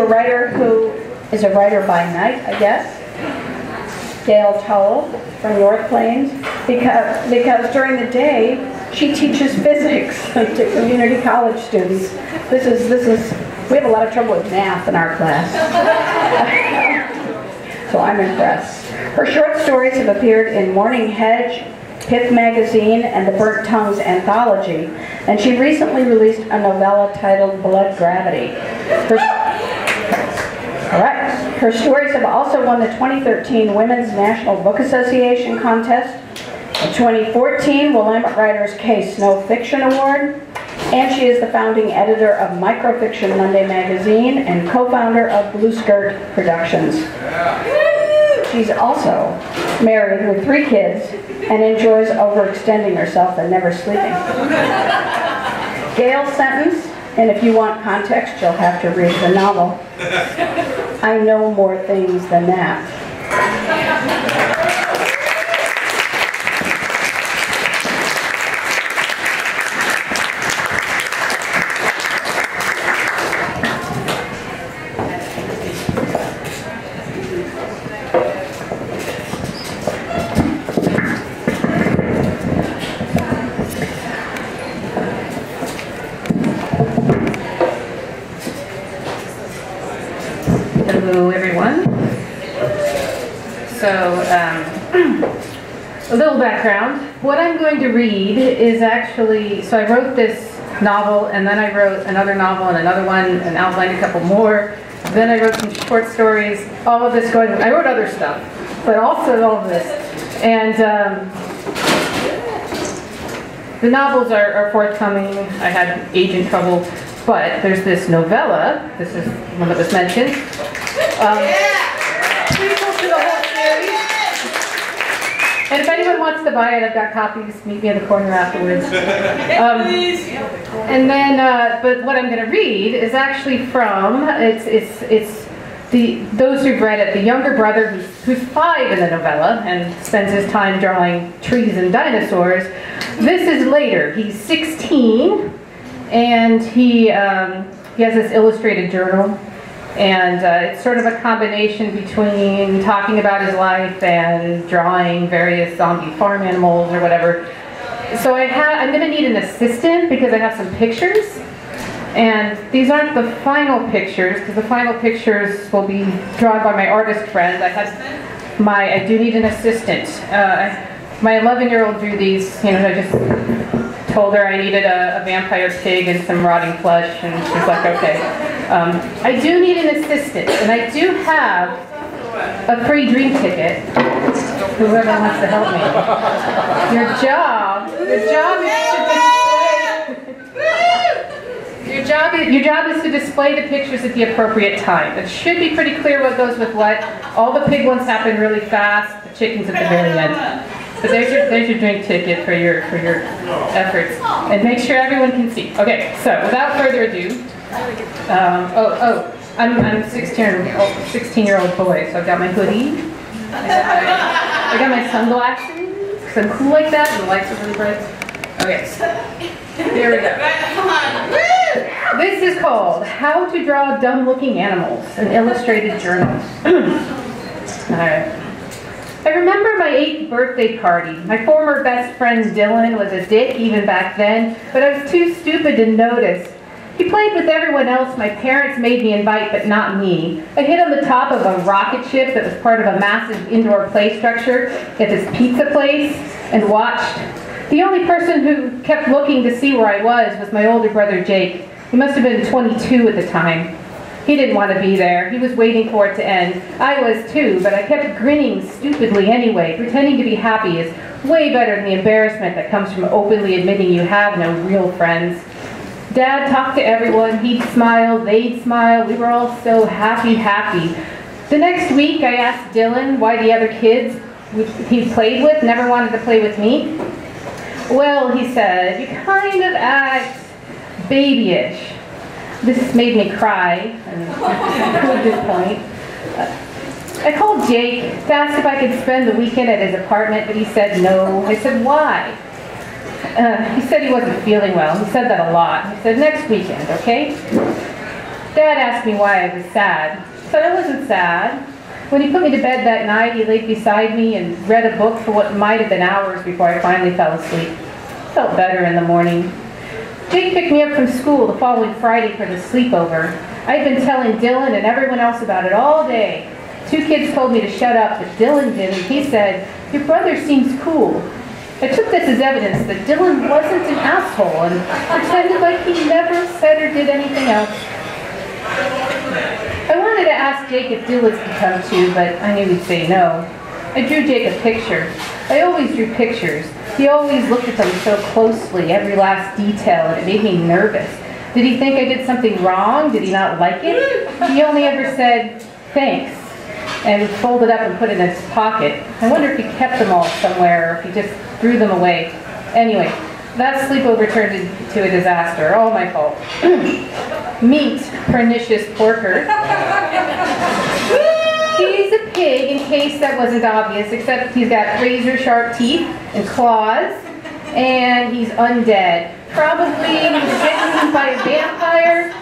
a writer who is a writer by night, I guess. Gayle Towell from North Plains, because during the day she teaches physics to community college students. We have a lot of trouble with math in our class. So I'm impressed. Her short stories have appeared in Morning Hedge, Pith Magazine, and the Burnt Tongues Anthology, and she recently released a novella titled Blood Gravity. Her stories have also won the 2013 Women's National Book Association contest, the 2014 Willamette Writers K. Snow Fiction Award, and she is the founding editor of Microfiction Monday magazine and co-founder of Blue Skirt Productions. She's also married with 3 kids and enjoys overextending herself and never sleeping. Gayle's sentence, and if you want context, you'll have to read the novel. I know more things than that. Hello, everyone. So, a little background. What I'm going to read is actually, so I wrote this novel, and then I wrote another novel and another one, and outlined a couple more. Then I wrote some short stories. All of this going, I wrote other stuff, but also all of this. And the novels are forthcoming. I had agent trouble, but there's this novella. This is one that was mentioned. Prequel to the whole series. And if anyone wants to buy it, I've got copies. Meet me in the corner afterwards. And then, but what I'm going to read is actually from those who've read it. The younger brother, who's 5 in the novella and spends his time drawing trees and dinosaurs. This is later. He's 16, and he has this illustrated journal. And it's sort of a combination between talking about his life and drawing various zombie farm animals or whatever. So I'm going to need an assistant because I have some pictures. And these aren't the final pictures, because the final pictures will be drawn by my artist friend. I do need an assistant. My 11-year-old drew these, I just told her I needed a vampire pig and some rotting flesh, and she's like, okay. I do need an assistant, and I do have a free drink ticket. Whoever wants to help me. Your job is to display the pictures at the appropriate time. It should be pretty clear what goes with what. All the pig ones happen really fast. The chicken's at the very end. So there's your drink ticket for your efforts, and make sure everyone can see. Okay, so without further ado, I'm a 16-year-old boy, so I've got my hoodie, I got my sunglasses, because I'm cool like that, and the lights are really bright. Okay, here we go. This is called How to Draw Dumb-Looking Animals, an illustrated journal. Alright. I remember my 8th birthday party. My former best friend Dylan was a dick even back then, but I was too stupid to notice. He played with everyone else my parents made me invite, but not me. I hid on the top of a rocket ship that was part of a massive indoor play structure at this pizza place and watched. The only person who kept looking to see where I was my older brother Jake. He must have been 22 at the time. He didn't want to be there. He was waiting for it to end. I was too, but I kept grinning stupidly anyway. Pretending to be happy is way better than the embarrassment that comes from openly admitting you have no real friends. Dad talked to everyone. He'd smile, they'd smile. We were all so happy. The next week, I asked Dylan why the other kids he played with never wanted to play with me. Well, he said, you kind of act babyish. This made me cry, and at this point. I called Jake to ask if I could spend the weekend at his apartment, but he said no. I said, why? He said he wasn't feeling well. He said that a lot. He said, next weekend, okay? Dad asked me why I was sad. I said I wasn't sad. When he put me to bed that night, he laid beside me and read a book for what might have been hours before I finally fell asleep. Felt better in the morning. Jake picked me up from school the following Friday for the sleepover. I had been telling Dylan and everyone else about it all day. 2 kids told me to shut up, but Dylan didn't. He said, "Your brother seems cool." I took this as evidence that Dylan wasn't an asshole and pretended like he never said or did anything else. I wanted to ask Jake if Dylan could come too, but I knew he'd say no. I drew Jake a picture. I always drew pictures. He always looked at them so closely, every last detail, and it made me nervous. Did he think I did something wrong? Did he not like it? He only ever said, "Thanks," and would fold it up and put it in his pocket. I wonder if he kept them all somewhere, or if he just threw them away. Anyway, that sleepover turned into a disaster. All my fault. Meet pernicious porker. He's a pig, in case that wasn't obvious, except he's got razor-sharp teeth and claws, and he's undead. Probably bitten by a vampire.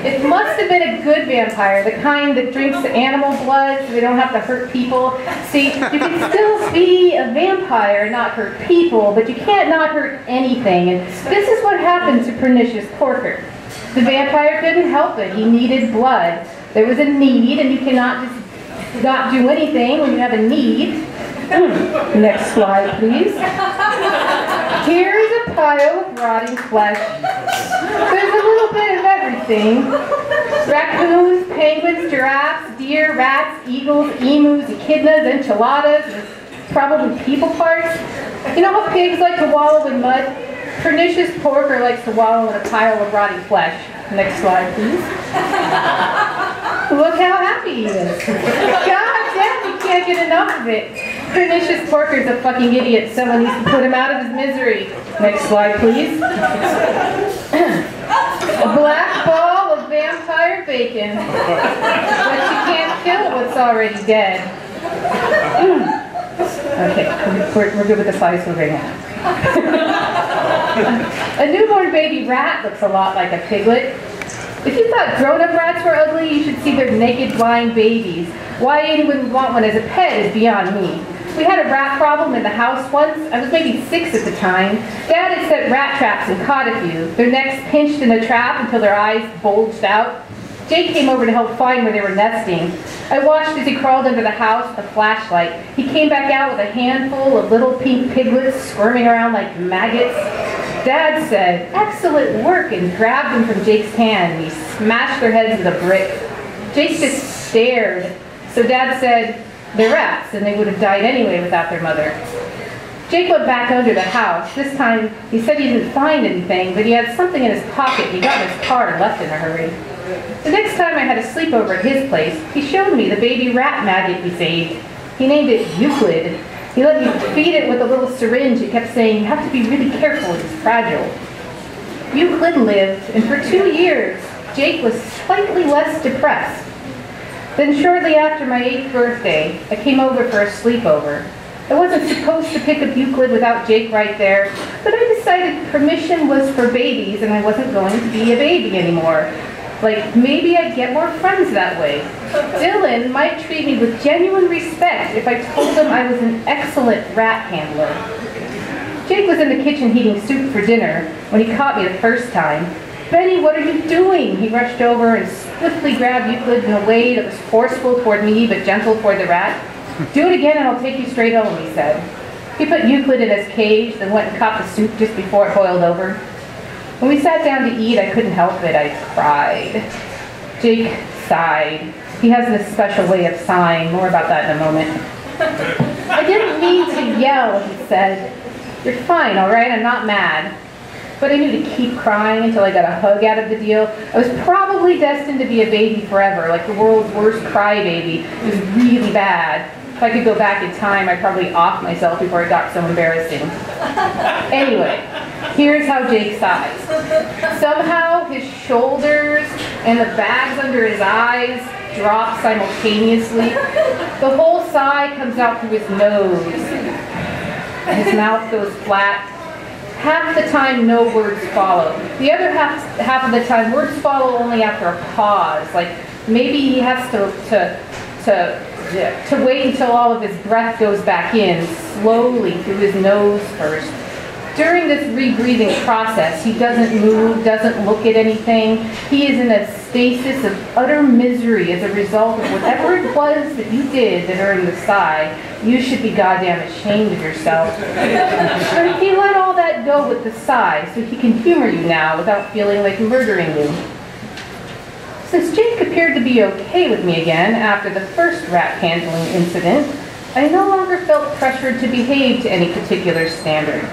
It must have been a good vampire, the kind that drinks animal blood so they don't have to hurt people. See, you can still be a vampire, not hurt people, but you can't not hurt anything. And this is what happened to Pernicious Porker. The vampire couldn't help it. He needed blood. There was a need, and you cannot just not do anything when you have a need. Next slide, please. Here's a pile of rotting flesh. There's a little bit of everything. Raccoons, penguins, giraffes, deer, rats, eagles, emus, echidnas, enchiladas, probably people parts. You know how pigs like to wallow in mud? Pernicious porker likes to wallow in a pile of rotting flesh. Next slide, please. Look how happy he is. God damn, you can't get enough of it. Pernicious porker's a fucking idiot. Someone needs to put him out of his misery. Next slide, please. A black ball of vampire bacon. But you can't kill what's already dead. Okay, we're good with the slides right now. A newborn baby rat looks a lot like a piglet. If you thought grown-up rats were ugly, you should see their naked, blind babies. Why anyone would want one as a pet is beyond me. We had a rat problem in the house once. I was maybe 6 at the time. Dad had set rat traps and caught a few. Their necks pinched in the trap until their eyes bulged out. Jake came over to help find where they were nesting. I watched as he crawled into the house with a flashlight. He came back out with a handful of little pink piglets squirming around like maggots. Dad said, "Excellent work," and grabbed them from Jake's hand, and he smashed their heads with a brick. Jake just stared. So Dad said, "They're rats, and they would have died anyway without their mother." Jake went back under the house. This time, he said he didn't find anything, but he had something in his pocket. He got in his car and left in a hurry. The next time I had a sleepover at his place, he showed me the baby rat maggot he saved. He named it Euclid. He let me feed it with a little syringe. He kept saying, "You have to be really careful, it's fragile." Euclid lived, and for 2 years, Jake was slightly less depressed. Then shortly after my 8th birthday, I came over for a sleepover. I wasn't supposed to pick up Euclid without Jake right there, but I decided permission was for babies and I wasn't going to be a baby anymore. Like, maybe I'd get more friends that way. Dylan might treat me with genuine respect if I told him I was an excellent rat handler. Jake was in the kitchen heating soup for dinner when he caught me the first time. "Benny, what are you doing?" He rushed over and swiftly grabbed Euclid in a way that was forceful toward me but gentle toward the rat. "Do it again and I'll take you straight home," he said. He put Euclid in his cage, then went and caught the soup just before it boiled over. When we sat down to eat, I couldn't help it. I cried. Jake sighed. He has this special way of sighing. More about that in a moment. "I didn't mean to yell," he said. "You're fine, all right? I'm not mad." But I knew to keep crying until I got a hug out of the deal. I was probably destined to be a baby forever, like the world's worst crybaby. It was really bad. If I could go back in time, I'd probably off myself before it got so embarrassing. Anyway, here's how Jake sighs. Somehow his shoulders and the bags under his eyes drop simultaneously. The whole sigh comes out through his nose. His mouth goes flat. Half the time, no words follow. The other half of the time, words follow only after a pause. Like maybe he has to wait until all of his breath goes back in, slowly through his nose first. During this rebreathing process, he doesn't move, doesn't look at anything. He is in a stasis of utter misery as a result of whatever it was that you did that earned the sigh. You should be goddamn ashamed of yourself. But he let all that go with the sigh, so he can humor you now without feeling like murdering you. Since Jake appeared to be okay with me again after the first rat handling incident, I no longer felt pressured to behave to any particular standard.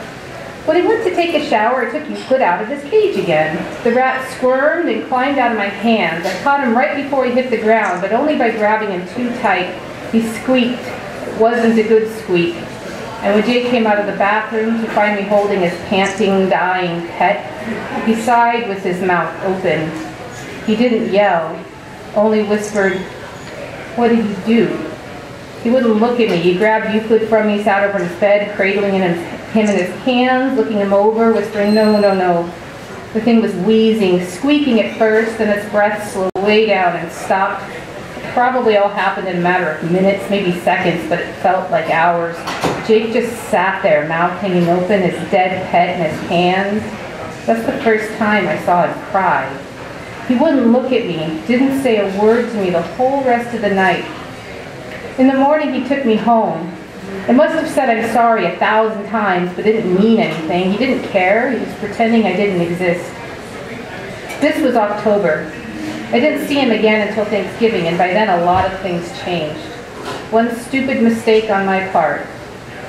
When he went to take a shower, I took Euclid out of his cage again. The rat squirmed and climbed out of my hands. I caught him right before he hit the ground, but only by grabbing him too tight. He squeaked. It wasn't a good squeak. And when Jake came out of the bathroom to find me holding his panting, dying pet, he sighed with his mouth open. He didn't yell, only whispered, "What did you do?" He wouldn't look at me. He grabbed Euclid from me, sat over his bed, cradling him in his hands, looking him over, whispering, "No, no, no." The thing was wheezing, squeaking at first, and its breath slowed way down and stopped. It probably all happened in a matter of minutes, maybe seconds, but it felt like hours. Jake just sat there, mouth hanging open, his dead pet in his hands. That's the first time I saw him cry. He wouldn't look at me, didn't say a word to me the whole rest of the night. In the morning, he took me home. I must have said I'm sorry 1,000 times, but didn't mean anything. He didn't care. He was pretending I didn't exist. This was October. I didn't see him again until Thanksgiving, and by then a lot of things changed. One stupid mistake on my part.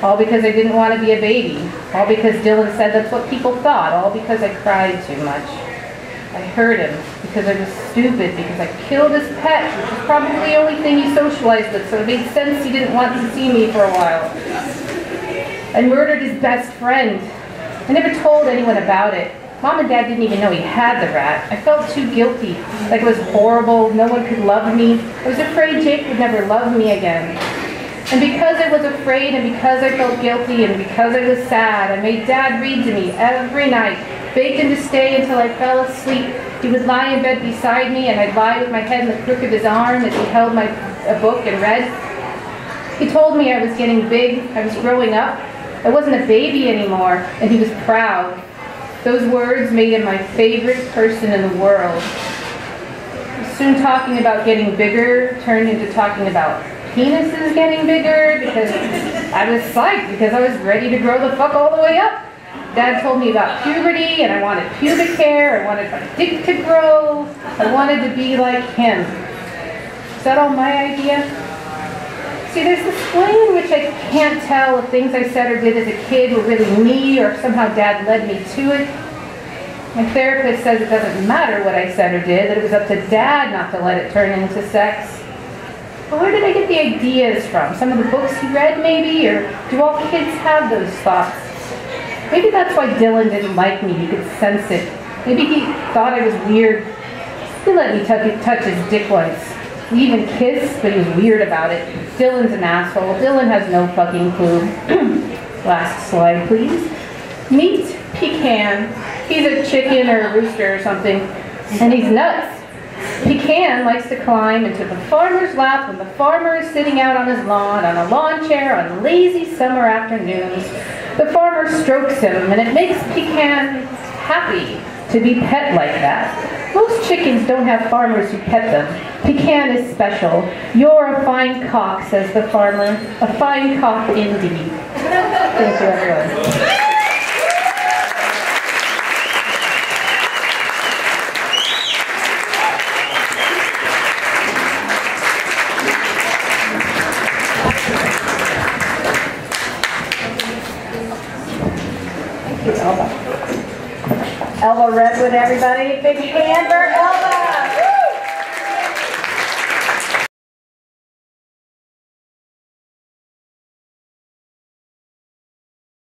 All because I didn't want to be a baby. All because Dylan said that's what people thought. All because I cried too much. I hurt him because I was stupid, because I killed his pet, which was probably the only thing he socialized with, so it made sense he didn't want to see me for a while. I murdered his best friend. I never told anyone about it. Mom and Dad didn't even know he had the rat. I felt too guilty, like it was horrible, no one could love me. I was afraid Jake would never love me again. And because I was afraid, and because I felt guilty, and because I was sad, I made Dad read to me every night, begged him to stay until I fell asleep. He would lie in bed beside me, and I'd lie with my head in the crook of his arm as he held a book and read. He told me I was getting big, I was growing up. I wasn't a baby anymore, and he was proud. Those words made him my favorite person in the world. Soon talking about getting bigger turned into talking about penises getting bigger, because I was psyched, because I was ready to grow the fuck all the way up. Dad told me about puberty, and I wanted pubic hair, I wanted my dick to grow, I wanted to be like him. Is that all my idea? See, there's this way in which I can't tell if things I said or did as a kid were really me, or if somehow Dad led me to it. My therapist says it doesn't matter what I said or did, that it was up to Dad not to let it turn into sex. But where did I get the ideas from? Some of the books he read, maybe? Or do all kids have those thoughts? Maybe that's why Dylan didn't like me. He could sense it. Maybe he thought I was weird. He let me touch his dick once. We even kissed, but he was weird about it. Dylan's an asshole. Dylan has no fucking clue. Last slide, please. Meet Pecan. He's a chicken or a rooster or something, and he's nuts. Pecan likes to climb into the farmer's lap when the farmer is sitting out on his lawn on a lawn chair on lazy summer afternoons. The farmer strokes him, and it makes Pecan happy to be pet like that. Most chickens don't have farmers who pet them. Pecan is special. You're a fine cock, says the farmer. A fine cock indeed. Thank you, everyone. Elba Redwood, everybody. Big hand for Elba.